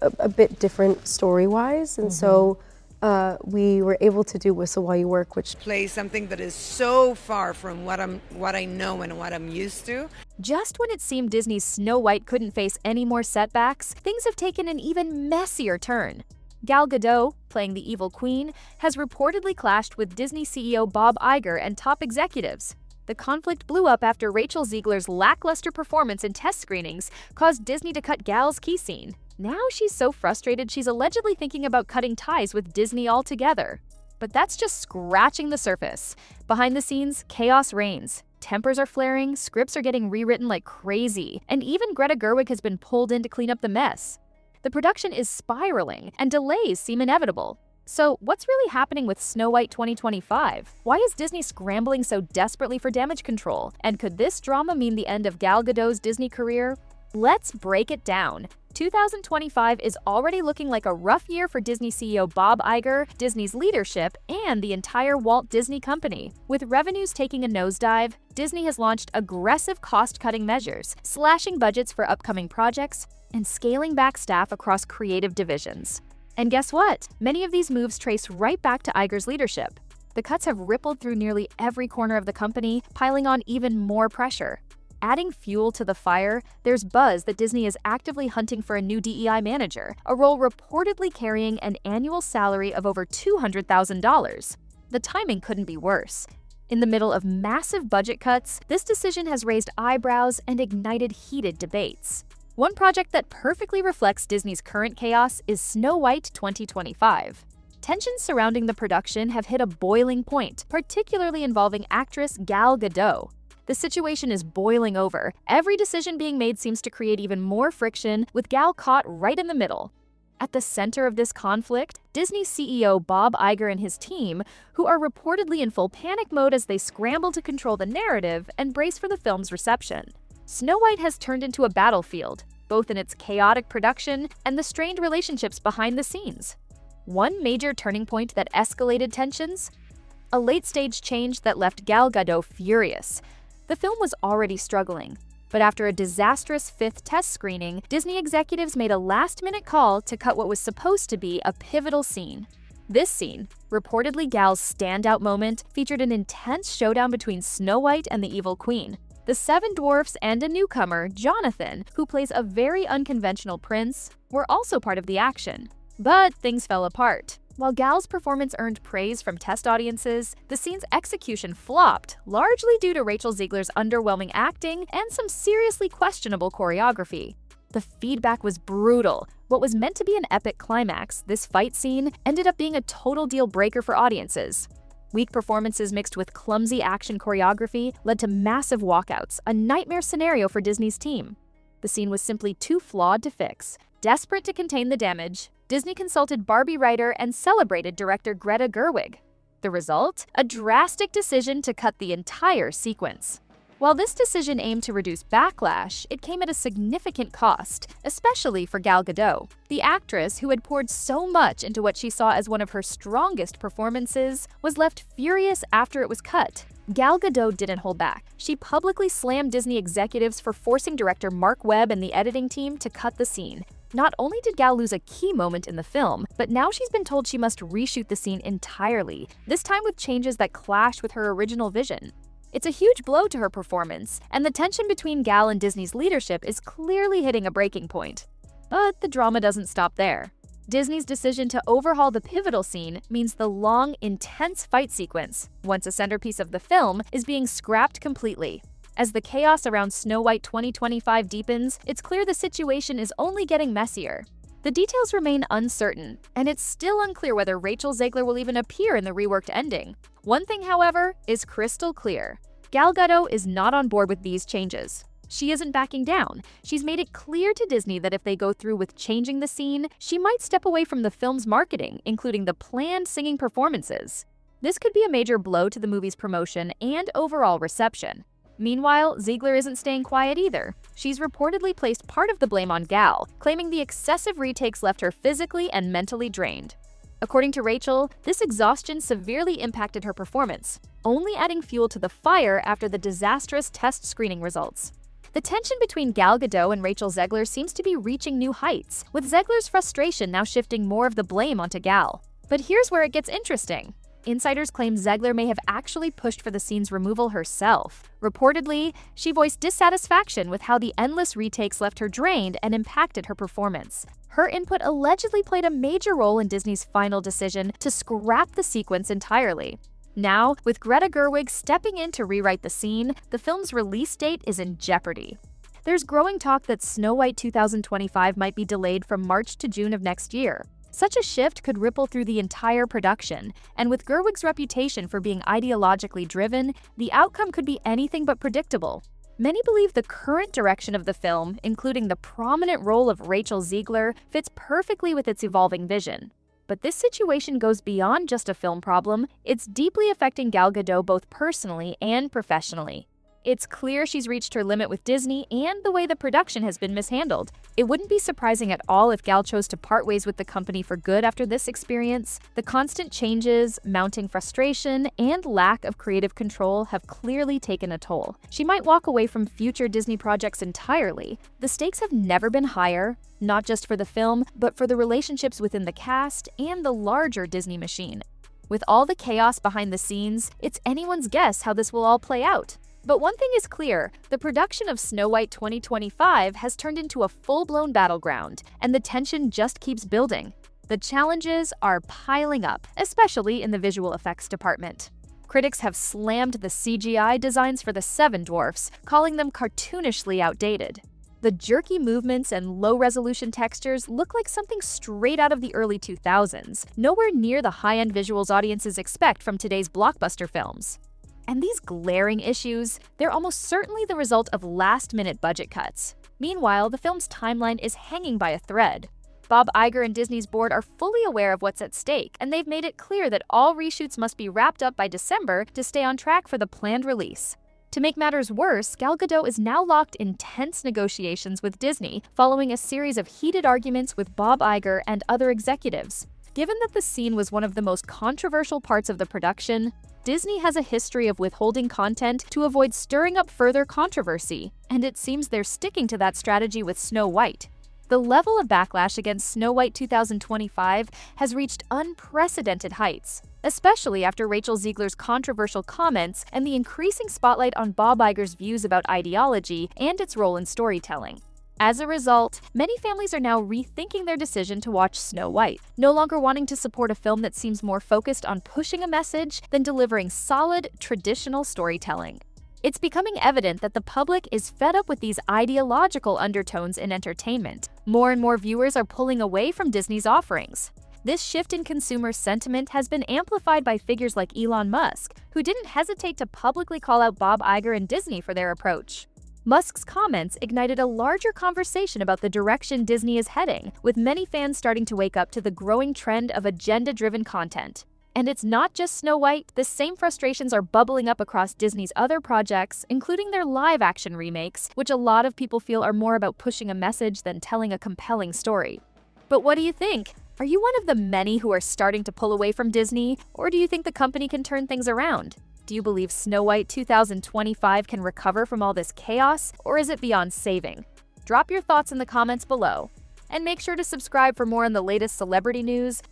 a bit different story-wise, and so we were able to do Whistle While You Work, which Play something that is so far from what I know and what I'm used to. Just when it seemed Disney's Snow White couldn't face any more setbacks, things have taken an even messier turn. Gal Gadot, playing the evil queen, has reportedly clashed with Disney CEO Bob Iger and top executives. The conflict blew up after Rachel Zegler's lackluster performance in test screenings caused Disney to cut Gal's key scene. Now she's so frustrated she's allegedly thinking about cutting ties with Disney altogether. But that's just scratching the surface. Behind the scenes, chaos reigns. Tempers are flaring, scripts are getting rewritten like crazy, and even Greta Gerwig has been pulled in to clean up the mess. The production is spiraling, and delays seem inevitable. So what's really happening with Snow White 2025? Why is Disney scrambling so desperately for damage control? And could this drama mean the end of Gal Gadot's Disney career? Let's break it down. 2025 is already looking like a rough year for Disney CEO Bob Iger, Disney's leadership, and the entire Walt Disney Company. With revenues taking a nosedive, Disney has launched aggressive cost-cutting measures, slashing budgets for upcoming projects, and scaling back staff across creative divisions. And guess what? Many of these moves trace right back to Iger's leadership. The cuts have rippled through nearly every corner of the company, piling on even more pressure. Adding fuel to the fire, there's buzz that Disney is actively hunting for a new DEI manager, a role reportedly carrying an annual salary of over $200,000. The timing couldn't be worse. In the middle of massive budget cuts, this decision has raised eyebrows and ignited heated debates. One project that perfectly reflects Disney's current chaos is Snow White 2025. Tensions surrounding the production have hit a boiling point, particularly involving actress Gal Gadot. The situation is boiling over. Every decision being made seems to create even more friction, with Gal caught right in the middle. At the center of this conflict, Disney CEO Bob Iger and his team, who are reportedly in full panic mode as they scramble to control the narrative and brace for the film's reception. Snow White has turned into a battlefield, both in its chaotic production and the strained relationships behind the scenes. One major turning point that escalated tensions? A late-stage change that left Gal Gadot furious. The film was already struggling, but after a disastrous fifth test screening, Disney executives made a last-minute call to cut what was supposed to be a pivotal scene. This scene, reportedly Gal's standout moment, featured an intense showdown between Snow White and the evil queen. The seven dwarfs and a newcomer, Jonathan, who plays a very unconventional prince, were also part of the action. But things fell apart. While Gal's performance earned praise from test audiences, the scene's execution flopped, largely due to Rachel Zegler's underwhelming acting and some seriously questionable choreography. The feedback was brutal. What was meant to be an epic climax, this fight scene, ended up being a total deal breaker for audiences. Weak performances mixed with clumsy action choreography led to massive walkouts, a nightmare scenario for Disney's team. The scene was simply too flawed to fix. Desperate to contain the damage, Disney consulted Barbie writer and celebrated director Greta Gerwig. The result? A drastic decision to cut the entire sequence. While this decision aimed to reduce backlash, it came at a significant cost, especially for Gal Gadot. The actress, who had poured so much into what she saw as one of her strongest performances, was left furious after it was cut. Gal Gadot didn't hold back. She publicly slammed Disney executives for forcing director Mark Webb and the editing team to cut the scene. Not only did Gal lose a key moment in the film, but now she's been told she must reshoot the scene entirely, this time with changes that clash with her original vision. It's a huge blow to her performance, and the tension between Gal and Disney's leadership is clearly hitting a breaking point. But the drama doesn't stop there. Disney's decision to overhaul the pivotal scene means the long, intense fight sequence, once a centerpiece of the film, is being scrapped completely. As the chaos around Snow White 2025 deepens, it's clear the situation is only getting messier. The details remain uncertain, and it's still unclear whether Rachel Zegler will even appear in the reworked ending. One thing, however, is crystal clear. Gal Gadot is not on board with these changes. She isn't backing down. She's made it clear to Disney that if they go through with changing the scene, she might step away from the film's marketing, including the planned singing performances. This could be a major blow to the movie's promotion and overall reception. Meanwhile, Zegler isn't staying quiet either. She's reportedly placed part of the blame on Gal, claiming the excessive retakes left her physically and mentally drained. According to Rachel, this exhaustion severely impacted her performance, only adding fuel to the fire after the disastrous test screening results. The tension between Gal Gadot and Rachel Zegler seems to be reaching new heights, with Zegler's frustration now shifting more of the blame onto Gal. But here's where it gets interesting. Insiders claim Zegler may have actually pushed for the scene's removal herself. Reportedly, she voiced dissatisfaction with how the endless retakes left her drained and impacted her performance. Her input allegedly played a major role in Disney's final decision to scrap the sequence entirely. Now, with Greta Gerwig stepping in to rewrite the scene, the film's release date is in jeopardy. There's growing talk that Snow White 2025 might be delayed from March to June of next year. Such a shift could ripple through the entire production, and with Gerwig's reputation for being ideologically driven, the outcome could be anything but predictable. Many believe the current direction of the film, including the prominent role of Rachel Zegler, fits perfectly with its evolving vision. But this situation goes beyond just a film problem. It's deeply affecting Gal Gadot both personally and professionally. It's clear she's reached her limit with Disney and the way the production has been mishandled. It wouldn't be surprising at all if Gal chose to part ways with the company for good after this experience. The constant changes, mounting frustration, and lack of creative control have clearly taken a toll. She might walk away from future Disney projects entirely. The stakes have never been higher, not just for the film, but for the relationships within the cast and the larger Disney machine. With all the chaos behind the scenes, it's anyone's guess how this will all play out. But one thing is clear, the production of Snow White 2025 has turned into a full-blown battleground, and the tension just keeps building. The challenges are piling up, especially in the visual effects department. Critics have slammed the CGI designs for the Seven Dwarfs, calling them cartoonishly outdated. The jerky movements and low-resolution textures look like something straight out of the early 2000s, nowhere near the high-end visuals audiences expect from today's blockbuster films. And these glaring issues, they're almost certainly the result of last-minute budget cuts. Meanwhile, the film's timeline is hanging by a thread. Bob Iger and Disney's board are fully aware of what's at stake, and they've made it clear that all reshoots must be wrapped up by December to stay on track for the planned release. To make matters worse, Gal Gadot is now locked in tense negotiations with Disney, following a series of heated arguments with Bob Iger and other executives. Given that the scene was one of the most controversial parts of the production, Disney has a history of withholding content to avoid stirring up further controversy, and it seems they're sticking to that strategy with Snow White. The level of backlash against Snow White 2025 has reached unprecedented heights, especially after Rachel Zegler's controversial comments and the increasing spotlight on Bob Iger's views about ideology and its role in storytelling. As a result, many families are now rethinking their decision to watch Snow White, no longer wanting to support a film that seems more focused on pushing a message than delivering solid, traditional storytelling. It's becoming evident that the public is fed up with these ideological undertones in entertainment. More and more viewers are pulling away from Disney's offerings. This shift in consumer sentiment has been amplified by figures like Elon Musk, who didn't hesitate to publicly call out Bob Iger and Disney for their approach. Musk's comments ignited a larger conversation about the direction Disney is heading, with many fans starting to wake up to the growing trend of agenda-driven content. And it's not just Snow White, the same frustrations are bubbling up across Disney's other projects, including their live-action remakes, which a lot of people feel are more about pushing a message than telling a compelling story. But what do you think? Are you one of the many who are starting to pull away from Disney, or do you think the company can turn things around? Do you believe Snow White 2025 can recover from all this chaos, or is it beyond saving? Drop your thoughts in the comments below. And make sure to subscribe for more on the latest celebrity news,